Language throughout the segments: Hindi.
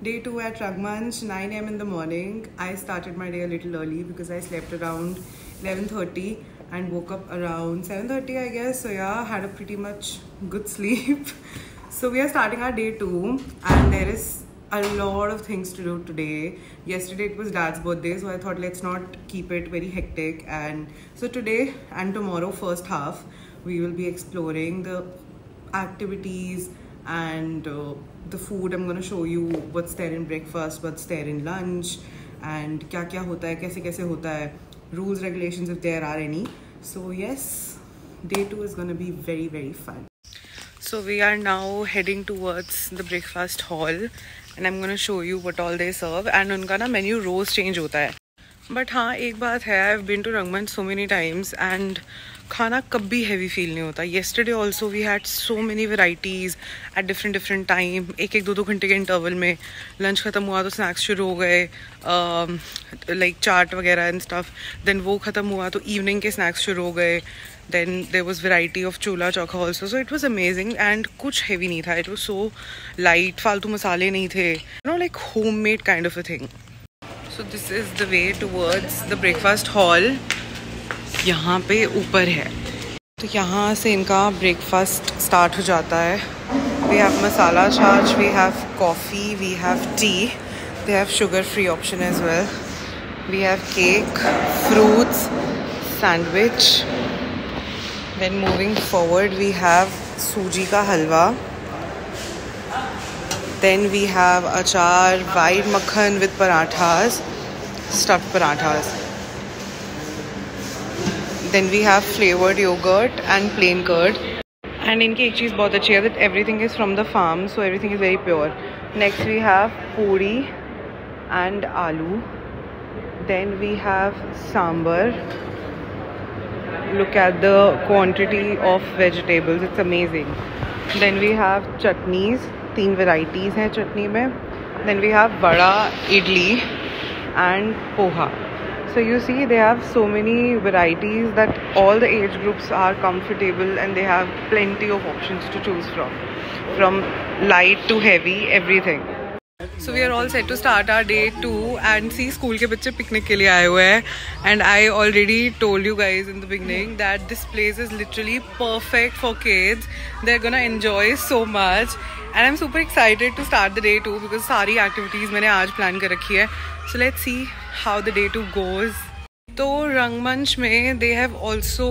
Day 2 at Ragmanch, 9 a.m. in the morning. I started my day a little early because I slept around 11:30 and woke up around 7:30, I guess. So yeah, had a pretty much good sleep. So we are starting our day 2 and there is a lot of things to do today. Yesterday it was Dad's birthday, so I thought let's not keep it very hectic. And so today and tomorrow, first half, we will be exploring the activities and the food. I'm going to show you what's there in breakfast, what's there in lunch, and kya kya hota hai, kaise hota hai, rules, regulations if there are any. So yes, day 2 is going to be very, very fun. So we are now heading towards the breakfast hall and I'm going to show you what all they serve. And उनका ना menu रोज change होता है. But हाँ, एक बात है, I've been to Rangmanch so many times and खाना कभी heavy feel नहीं होता. Yesterday also we had so many varieties at different time. एक 2 घंटे के interval में lunch ख़त्म हुआ तो snacks शुरू हो गए, like चाट वगैरह and stuff. Then वो ख़त्म हुआ तो evening के snacks शुरू हो गए. Then there was variety of chola chokha also. So it was amazing and कुछ heavy नहीं था. It was so light, फालतू मसाले नहीं थे. You know, like homemade kind of a thing. So this is the way towards the breakfast hall. यहाँ पे ऊपर है तो यहाँ से इनका breakfast start हो जाता है. We have masala charge, we have coffee, we have tea. They have sugar free option as well. We have cake, fruits, sandwich. Then moving forward we have सूजी का हलवा. Then we have achar, white makhan with parathas, stuffed parathas. Then we have flavored yogurt and plain curd. And इनकी एक चीज़ बहुत अच्छी है that everything is from the farm, so everything is very pure. Next we have puri and aloo. Then we have sambar. Look at the quantity of vegetables, it's amazing. Then we have chutneys. 3 varieties हैं चटनी में. Then we have vada, idli and poha. So you see they have so many varieties that all the age groups are comfortable and they have plenty of options to choose from light to heavy, everything. So we are all set to start our day 2 and see school के बच्चे पिकनिक के लिए आए हुए हैं. And I already told you guys in the beginning that this place is literally perfect for kids. They're gonna enjoy so much and I'm super excited to start the day 2 because सारी activities मैंने आज plan कर रखी है. So let's see how the day 2 goes. तो रंगमंच में they have also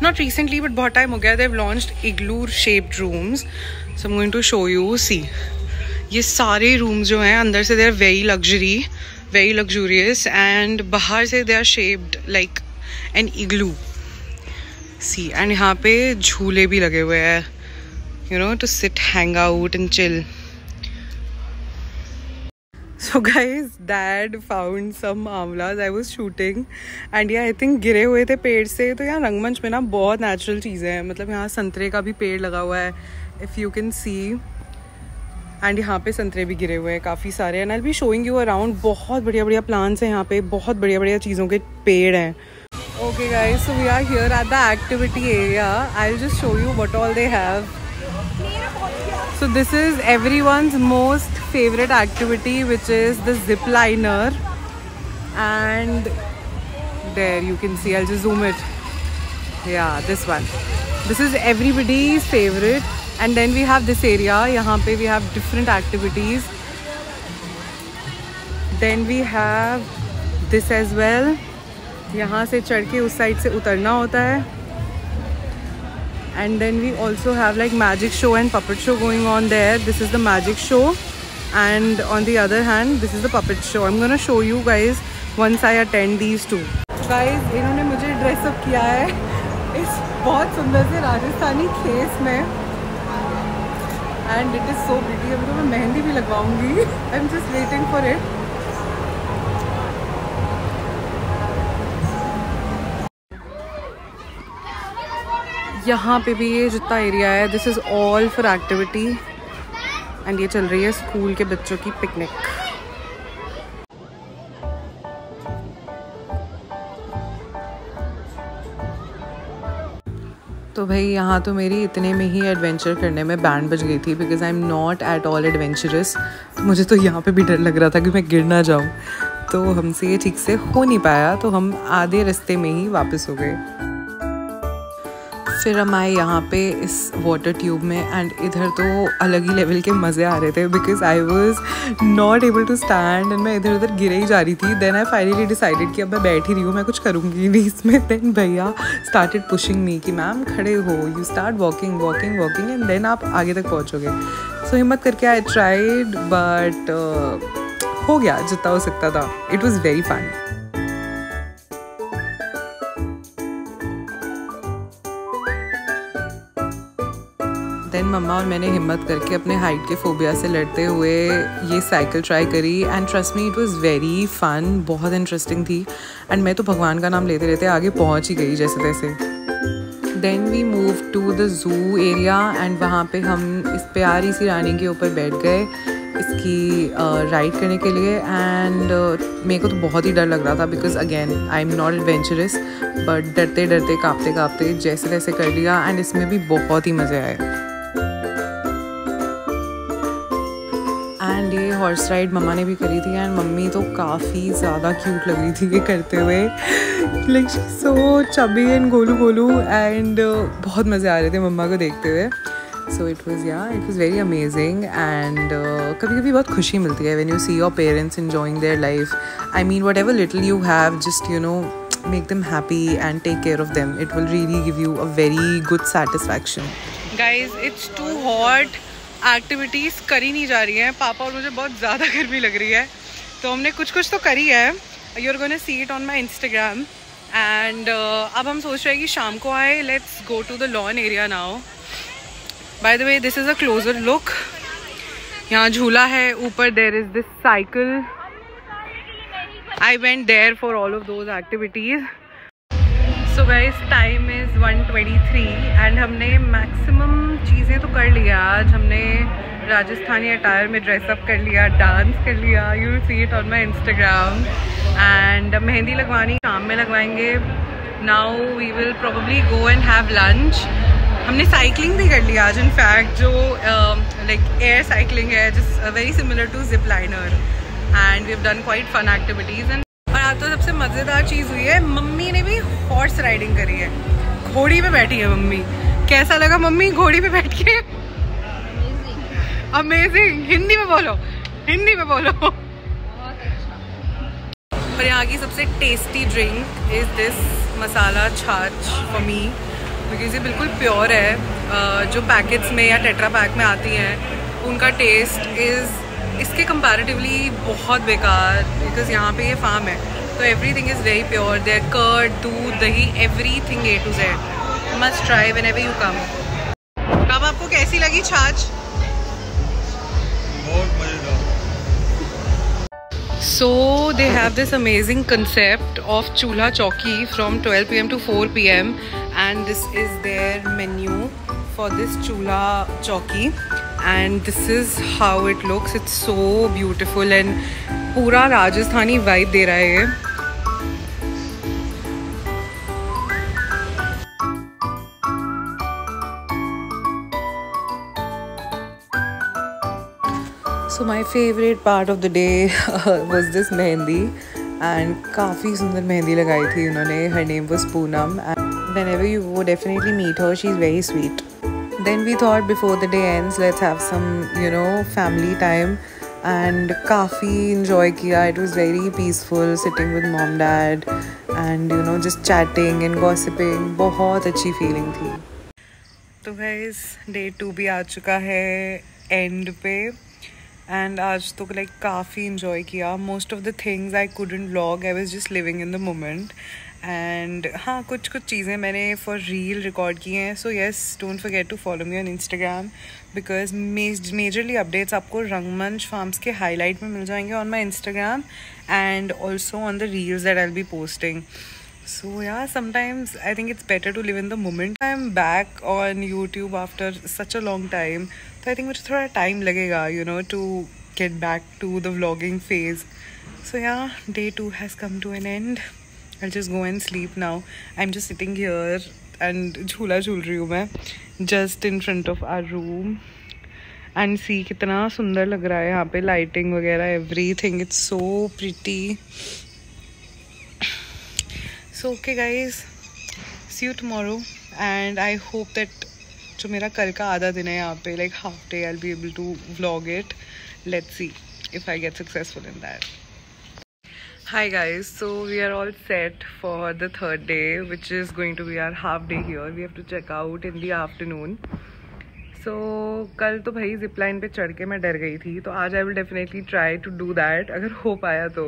not recently but बहुत time हो गया they've launched igloo shaped rooms. So I'm going to show you. See, ये सारे रूम्स जो हैं अंदर से they are very luxurious and बाहर से they are shaped like an igloo. See and यहाँ पे झूले भी लगे हुए हैं, you know, to sit, hang out and chill. So guys, Dad found some आंवलास. I was shooting and yeah, I think गिरे हुए थे पेड़ से. तो यहाँ रंगमंच में ना बहुत नेचुरल चीज़ें हैं. मतलब यहाँ संतरे का भी पेड़ लगा हुआ है, if you can see. And यहाँ पे संतरे भी गिरे हुए हैं काफ़ी सारे. And I will be showing you around. बहुत बढ़िया प्लांट्स हैं यहाँ पे, बहुत बढ़िया चीज़ों के पेड़ हैं. Okay guys, so we are here at the activity area. I will just show you what all they have. So this is everyone's most favourite activity which is the zip liner. And there you can see, I will just zoom it. या this one, this is everybody's favourite. And then we have this area. यहाँ पे we have different activities. Then we have this as well. यहाँ से चढ़ के उस साइड से उतरना होता है. And then we also have like magic show and puppet show going on there. This is the magic show. And on the other hand, this is the puppet show. I'm gonna show you guys once I attend these two. Guys, इन्होंने मुझे ड्रेस अप किया है इस बहुत सुंदर से राजस्थानी खेस में. And it is so pretty. अभी तो मैं मेहंदी भी लगवाऊंगी. I'm just waiting for it. यहाँ पे भी ये जितना एरिया है, this is all for activity. And ये चल रही है स्कूल के बच्चों की पिकनिक. तो भाई यहाँ तो मेरी इतने में ही एडवेंचर करने में बैंड बज गई थी, because I am not at all adventurous. तो मुझे तो यहाँ पे भी डर लग रहा था कि मैं गिर ना जाऊँ, तो हमसे ये ठीक से हो नहीं पाया, तो हम आधे रास्ते में ही वापस हो गए। फिर हम आए यहाँ पे इस वाटर ट्यूब में, एंड इधर तो अलग ही लेवल के मज़े आ रहे थे, because I was not able to stand and मैं इधर उधर गिरे ही जा रही थी। देन आई फाइनली डिसाइडेड कि अब मैं बैठ ही रही हूँ, मैं कुछ करूँगी नहीं इसमें। देन भैया स्टार्टेड पुशिंग मी कि मैम खड़े हो, you start walking walking walking and then आप आगे तक पहुँचोगे। सो हिम्मत करके आई ट्राइड, बट हो गया जितना हो सकता था। It was very fun. Then मम्मा और मैंने हिम्मत करके अपने हाइट के फोबिया से लड़ते हुए ये साइकिल ट्राई करी, and trust me it was very fun, बहुत इंटरेस्टिंग थी। एंड मैं तो भगवान का नाम लेते लेते आगे पहुंच ही गई जैसे तैसे। Then we move to the zoo area, and वहाँ पे हम इस प्यारी सी रानी के ऊपर बैठ गए इसकी राइड करने के लिए। एंड मेरे को तो बहुत ही डर लग रहा था, because again I am not adventurous, but डरते डरते काँपते काँपते जैसे तैसे कर लिया, एंड इसमें भी बहुत ही मज़े आए। एंड ये हॉर्स राइड मम्मा ने भी करी थी, एंड मम्मी तो काफ़ी ज़्यादा क्यूट लग रही थी ये करते हुए, like she so chubby and Golu Golu, and बहुत मज़े आ रहे थे मम्मा को देखते हुए। So it was very amazing. And कभी कभी बहुत खुशी मिलती है when you see your parents enjoying their life. I mean what ever little you have, just you know make them happy and take care of them. It will really give you a very good satisfaction. Guys, it's too hot. Activities करी नहीं जा रही हैं, पापा और मुझे बहुत ज़्यादा गर्मी लग रही है, तो हमने कुछ तो करी है। You are gonna see it on my Instagram. And अब हम सोच रहे हैं कि शाम को आए। Let's go to the lawn area now. By the way this is a closer look. यहाँ झूला है, ऊपर there is this cycle. I went there for all of those activities. So guys, time is 1:23 and हमने मैक्सिमम चीज़ें तो कर लिया आज। हमने राजस्थानी अटायर में ड्रेसअप कर लिया, डांस कर लिया। You will see it on my Instagram. And mehndi लगवानी शाम में लगवाएंगे। Now we will probably go and have lunch. हमने साइकिलिंग भी कर लिया आज, इनफैक्ट जो like air cycling है, just very similar to zip liner. And we've done quite fun activities. And और आज तो सबसे मज़ेदार चीज़ हुई है, मम्मी ने भी हॉर्स राइडिंग करी है, घोड़ी पे बैठी है मम्मी। कैसा लगा मम्मी घोड़ी पे बैठ के? अमेजिंग। हिंदी में बोलो, हिंदी में बोलो। और यहाँ की सबसे टेस्टी ड्रिंक इज़ दिस मसाला छाछ फॉर मी, बिकॉज ये बिल्कुल प्योर है। जो पैकेट्स में या टेट्रा पैक में आती हैं उनका टेस्ट इज़ इसके कंपैरेटिवली बहुत बेकार, बिकॉज यहाँ पे ये फार्म है, तो everything is very pure. There curd, दूध, दही, everything A to Z। Must try whenever you come. अब आपको कैसी लगी छाछ? बहुत मजेदार। So they have this amazing concept of chulha chowki from 12 PM to 4 PM, and this is their menu for this chulha chowki. And this is how it looks. It's so beautiful and पूरा राजस्थानी वाइब दे रहा है ये। So my favorite part of the day was this mehndi, and काफ़ी सुंदर मेहंदी लगाई थी उन्होंने। Her name was Poonam, and whenever you go, definitely meet her. She's very sweet. Then we thought before the day ends, let's have some, you know, family time, and काफ़ी enjoy किया. It was very peaceful sitting with mom, dad, and you know just chatting and gossiping. बहुत अच्छी feeling थी। तो guys, day 2 भी आ चुका है end पे, and आज तो like काफ़ी enjoy किया. Most of the things I couldn't vlog. I was just living in the moment. And हाँ, कुछ चीज़ें मैंने फॉर रील रिकॉर्ड की हैं। So yes, don't forget to follow me on Instagram, because majorly updates आपको रंगमंच फार्म्स के हाईलाइट में मिल जाएंगे on my Instagram, and also on the reels that I will be posting. So yeah sometimes I think it's better to live in the moment. I am back on YouTube after such a long time, तो आई थिंक मुझे थोड़ा टाइम लगेगा, you know, to get back to the vlogging phase. So yeah, day 2 has come to an end. I'll just go and sleep now. I'm just sitting here and झूला झूल रही हूँ मैं just in front of our room and see कितना सुंदर लग रहा है यहाँ पे, लाइटिंग वगैरह everything, it's so pretty. So okay guys, see you tomorrow and I hope that जो मेरा कल का आधा दिन है यहाँ पे, like half day, I will be able to vlog it. Let's see if I get successful in that. Hi guys, so we are all set for the third day, which is going to be our half day here. We have to check out in the afternoon. So कल तो भाई zip line पे चढ़ के मैं डर गई थी, तो आज I will definitely try to do that अगर हो पाया तो.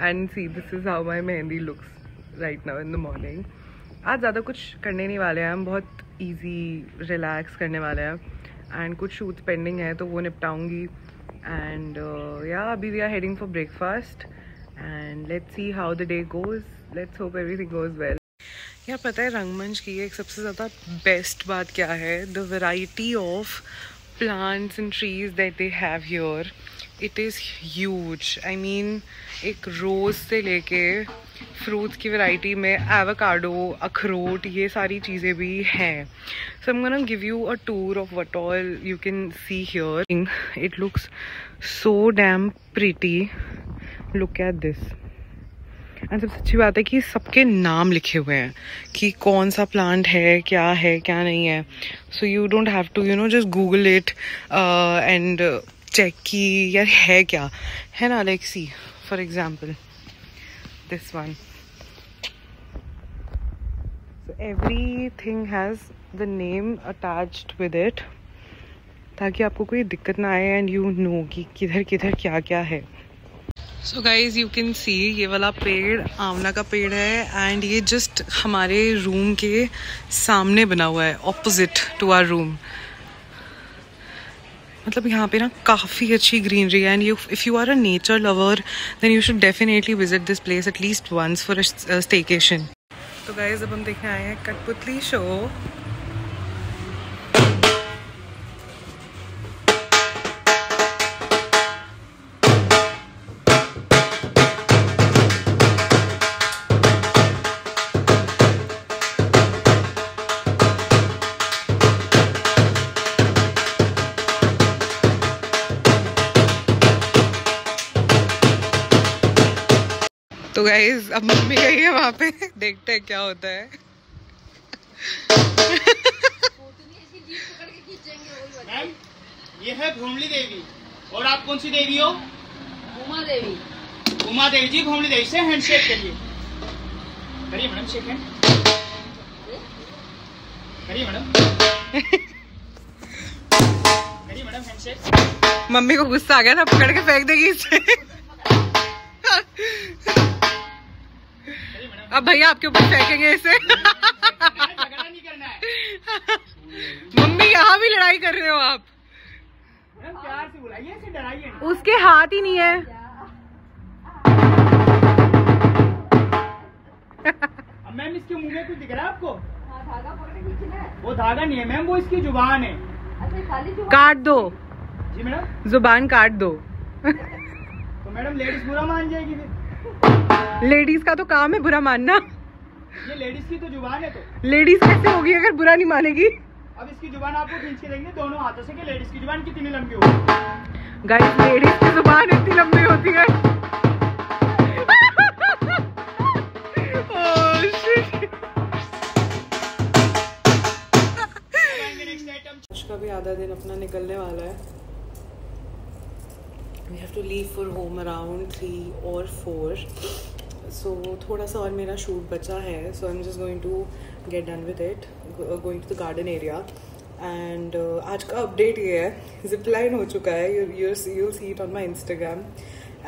And see, this is how my mehndi looks right now in the morning. आज ज़्यादा कुछ करने नहीं वाले हैं हम, बहुत easy relax करने वाले हैं. And कुछ shoots pending है तो वो निपटाऊंगी. And yeah, abhi we are heading for breakfast and let's see how the day goes. Let's hope everything goes well. यार पता है रंगमंच की एक सबसे ज़्यादा बेस्ट बात क्या है? The variety of plants and trees that they have here. It is huge. I mean, एक रोज़ से लेके फ्रूट्स की वैरायटी में एवोकाडो, अखरोट, ये सारी चीज़ें भी हैं. So I'm gonna give you a tour of what all you can see here. It looks so damn pretty. Look at this. And सबसे अच्छी बात है कि सबके नाम लिखे हुए हैं कि कौन सा प्लांट है क्या नहीं है. So you don't have to, just Google it and check कि यार है क्या है ना. Like see, for example, this one. So everything has the name attached with it ताकि आपको कोई दिक्कत ना आए and you know कि किधर किधर क्या क्या है. So guys, you can see ये वाला पेड़ आंवला का पेड़ है एंड ये जस्ट हमारे रूम के सामने बना हुआ है, ऑपोजिट टू आवर रूम. मतलब यहाँ पे ना काफ़ी अच्छी ग्रीनरी है and if you are a nature lover then you should definitely visit this place at least once for a staycation. तो गाइस अब हम देखने आए हैं कठपुतली शो. तो गाइस अब मम्मी गई है वहाँ पे, देखते हैं क्या होता है. मैम ये है भूमली देवी और आप कौन सी देवी हो? उमा देवी. उमा देवी जी भूमली देवी से हैंडशेक करिए. करिए मैडम, शेक हैंड करिए मैडम. करिए मैडम हैंडशेक. मम्मी को गुस्सा आ गया ना, पकड़ के फेंक देगी इसे. अब भैया आपके ऊपर फेंकेंगे इसे. झगड़ा नहीं करना है. मम्मी यहाँ भी लड़ाई कर रहे हो आप. प्यार से बुलाइए, इसे डराइए नहीं. उसके हाथ ही नहीं है. अब मैम इसके मुंह में कुछ दिख रहा है आपको? धागा पकड़ के खींचना है. वो धागा नहीं है मैम, वो इसकी जुबान है. काट दो. जी मैडम, जुबान काट दो. तो मैडम लेडीज बुरा मान जाएगी फिर. लेडीज का तो काम है बुरा मानना. ये लेडीज की तो जुबान है. तो लेडीज कैसे होगी अगर बुरा नहीं मानेगी? अब इसकी जुबान आपको खींच के देंगे दोनों हाथों से कि लेडीज की जुबान कितनी लंबी होगी. गाइस लेडीज की जुबान इतनी लंबी होती है. आज का भी आधा दिन अपना निकलने वाला है. We have to leave for home around 3 or 4. So थोड़ा सा और मेरा शूट बचा है. So I'm just going to get done with it. Going to the garden area. And आज का अपडेट ये है, zip line हो चुका है. You'll see it on my Instagram.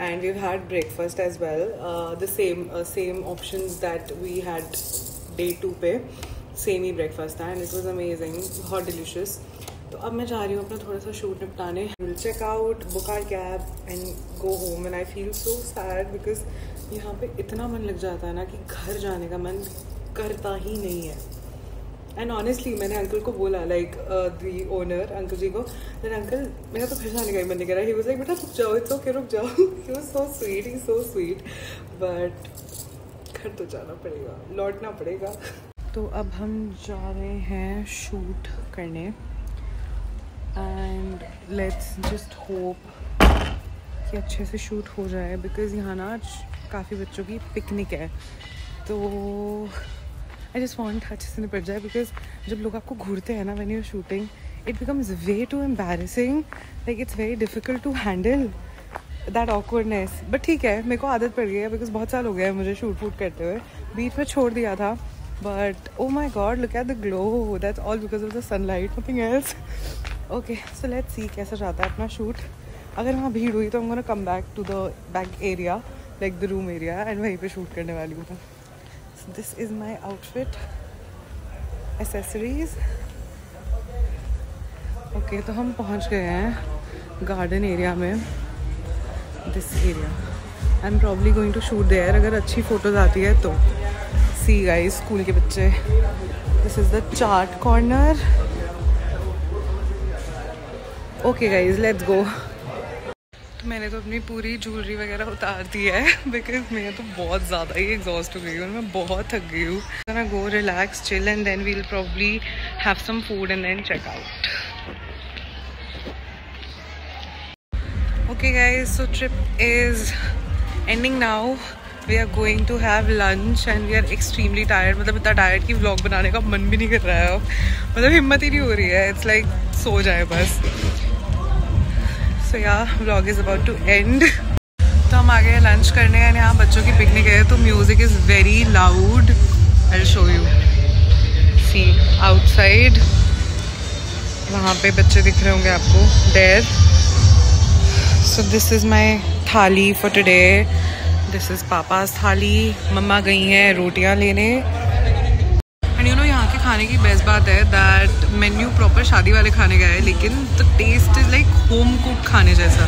And we've had breakfast as well. The same options that we had day 2 पे. Same ही breakfast था and it was amazing. बहुत delicious. तो अब मैं जा रही हूँ अपना थोड़ा सा शूट निपटाने. Will check out, book our cab and go home. And I feel so sad because यहाँ पे इतना मन लग जाता है ना कि घर जाने का मन करता ही नहीं है. एंड ऑनेस्टली मैंने अंकल को बोला, लाइक द ओनर अंकल जी को, दैट अंकल मेरा तो घर जाने का ही मन नहीं कर रहा. ही वाज लाइक बेटा रुक जाओ, इट्स ओके रुक जाओ. He was so sweet, he so sweet. But घर तो जाना पड़ेगा, लौटना पड़ेगा. तो अब हम जा रहे हैं शूट करने एंड लेट्स जस्ट होप कि अच्छे से शूट हो जाए बिकॉज़ यहाँ ना आज काफ़ी बच्चों की पिकनिक है। तो आई जस्ट वांट अच्छे से निपट जाए बिकॉज जब लोग आपको घूरते हैं ना when you are shooting it becomes way too embarrassing, like it's very difficult to handle that awkwardness. But ठीक है, मेरे को आदत पड़ गई है बिकॉज बहुत साल हो गया है मुझे शूट करते हुए। बीच में छोड़ दिया था but oh my God look at the glow, that's all because of the sunlight, nothing else. Okay so let's see कैसा जाता है अपना शूट। अगर वहाँ भीड़ हुई तो I'm gonna come back to the back area, like the room area, and वहीं पे शूट करने वाली हूँ। So this is my outfit, accessories. Okay, तो हम पहुँच गए हैं गार्डन एरिया में, this area. I'm probably going to shoot there अगर अच्छी फोटोज आती है तो। See guys, स्कूल के बच्चे। This is the chart corner. Okay guys, let's go. तो मैंने तो अपनी पूरी ज्वेलरी वगैरह उतार दी है बिकॉज मैं तो बहुत ज़्यादा ही एग्जॉस्ट हो गई हूँ, मैं बहुत थक गई हूँ। मैं go relax chill and then we'll probably have some food and then check out. Okay guys, so trip is ending now. We are going to have lunch and we are extremely tired. मतलब इतना टायर्ड कि व्लॉग बनाने का मन भी नहीं कर रहा है अब, मतलब हिम्मत ही नहीं हो रही है। इट्स लाइक सो जाए बस। So yeah, vlog is about to end. तो हम आ गए लंच करने एंड यहाँ बच्चों की पिकनिक है तो music is very loud. I'll show you. See outside, वहाँ पे बच्चे दिख रहे होंगे आपको there. So this is my थाली for today. This is पापा's थाली। मम्मा गई हैं रोटियाँ लेने। एंड यू नो यहाँ के खाने की बेस्ट बात है दैट मेन्यू प्रॉपर शादी वाले खाने का है लेकिन the taste is like home cook खाने जैसा।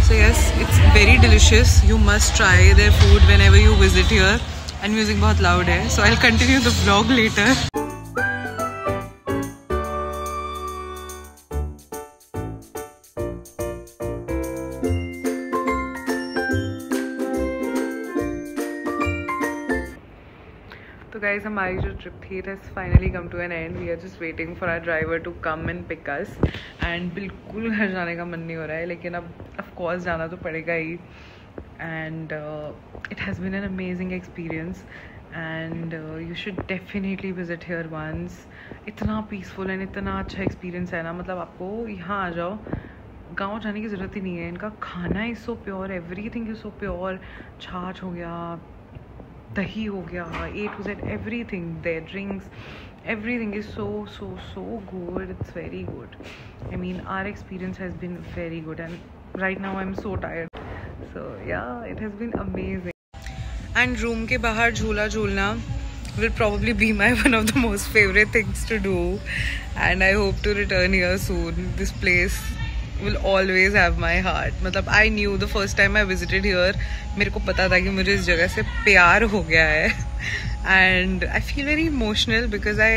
So yes, it's very delicious. You must try their food whenever you visit here. And music बहुत लाउड है so I will continue the vlog later. तो गाइज हमारी जो ट्रिप थी it has finally come to an end. We are just waiting for our driver to come and pick us and बिल्कुल घर जाने का मन नहीं हो रहा है लेकिन अब ऑफ कोर्स जाना तो पड़ेगा ही। And it has been an amazing experience and you should definitely visit here once. इतना पीसफुल एंड इतना अच्छा एक्सपीरियंस है ना, मतलब आपको यहाँ आ जाओ, गाँव जाने की ज़रूरत ही नहीं है। इनका खाना is so pure, everything is so pure. छाछ हो गया, दही हो गया, A to Z everything, their drinks, everything is so good. It's very good. I mean our experience has been very good and right now I'm so tired. So yeah, it has been amazing. And room के बाहर झूला झूलना will probably be my one of the most favorite things to do and I hope to return here soon. This place will always have my heart. मतलब I knew the first time I visited here, मेरे को पता था कि मुझे इस जगह से प्यार हो गया है and I feel very emotional because I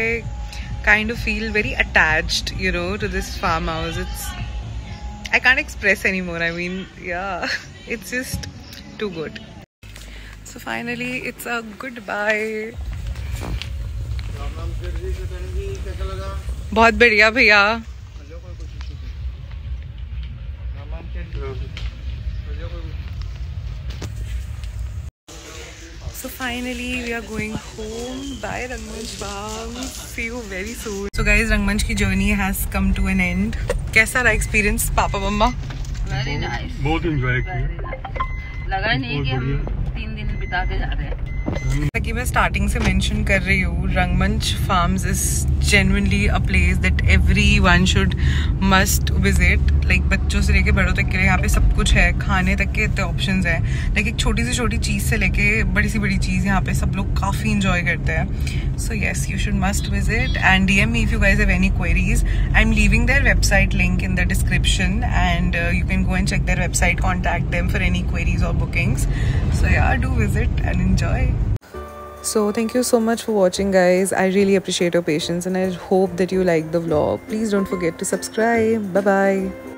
kind of feel very attached, you know, to this farmhouse. I can't express anymore. I mean, yeah, it's just too good. So finally, it's a goodbye. बहुत बढ़िया भैया। So finally we are going home. Bye Rangmanch Farm. See you very soon. So guys, Rangmanch की journey has come to an end. कैसा रहा experience पापा मम्मा? Very nice. बहुत enjoy किया। लगा ही नहीं कि हम 3 दिन बिता के जा रहे हैं। कि मैं स्टार्टिंग से मेंशन कर रही हूँ, रंगमंच farms is genuinely a place that everyone should must visit. Like बच्चों से लेके बड़ों तक के लिए यहाँ पे सब कुछ है, खाने तक के इतने ऑप्शंस हैं। लाइक एक छोटी से छोटी चीज़ से लेके बड़ी से बड़ी चीज़ यहाँ पे सब लोग काफ़ी इंजॉय करते हैं। So yes, you should must visit and DM me if you guys have any queries. I'm leaving their website link in the description and you can go and check their website, contact them for any queries or bookings. So yeah, do visit and enjoy. So thank you so much for watching guys. I really appreciate your patience and I hope that you like the vlog. Please don't forget to subscribe. Bye bye.